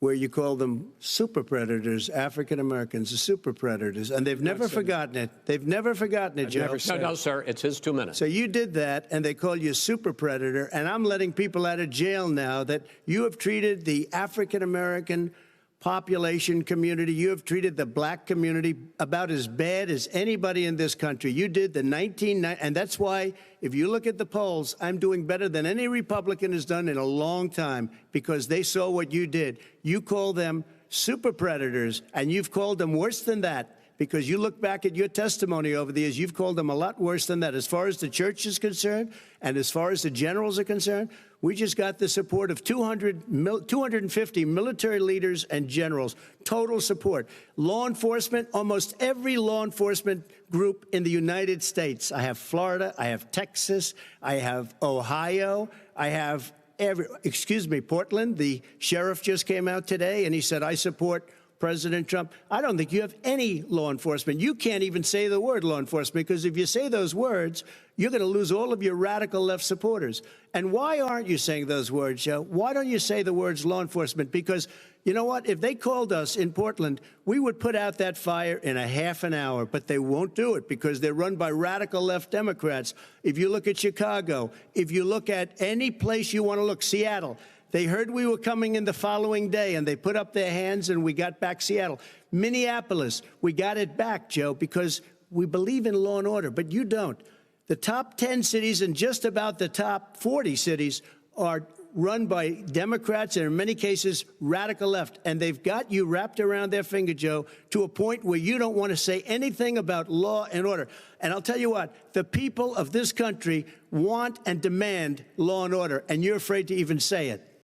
where you call them super predators, African Americans are super predators, and they've never forgotten it. They've never forgotten it, Joe. No, sir, it's his 2 minutes. So you did that, and they call you a super predator, and I'm letting people out of jail now that you have treated the African American population community, you have treated the black community about as bad as anybody in this country. You did the 1990, and that's why, if you look at the polls, I'm doing better than any Republican has done in a long time, because they saw what you did. You call them super predators, and you've called them worse than that, because you look back at your testimony over the years, you've called them a lot worse than that. As far as the church is concerned, and as far as the generals are concerned, we just got the support of 250 military leaders and generals, total support. Law enforcement, almost every law enforcement group in the United States. I have Florida, I have Texas, I have Ohio, I have Portland. The sheriff just came out today and he said, I support President Trump. I don't think you have any law enforcement. You can't even say the word law enforcement, because if you say those words, you're going to lose all of your radical left supporters. And why aren't you saying those words, Joe? Why don't you say the words law enforcement? Because you know what? If they called us in Portland, we would put out that fire in a half an hour, but they won't do it because they're run by radical left Democrats. If you look at Chicago, if you look at any place you want to look, Seattle, they heard we were coming in the following day, and they put up their hands, and we got back Seattle. Minneapolis, we got it back, Joe, because we believe in law and order, but you don't. The top 10 cities and just about the top 40 cities are run by Democrats and, in many cases, radical left. And they've got you wrapped around their finger, Joe, to a point where you don't want to say anything about law and order. And I'll tell you what, the people of this country want and demand law and order, and you're afraid to even say it.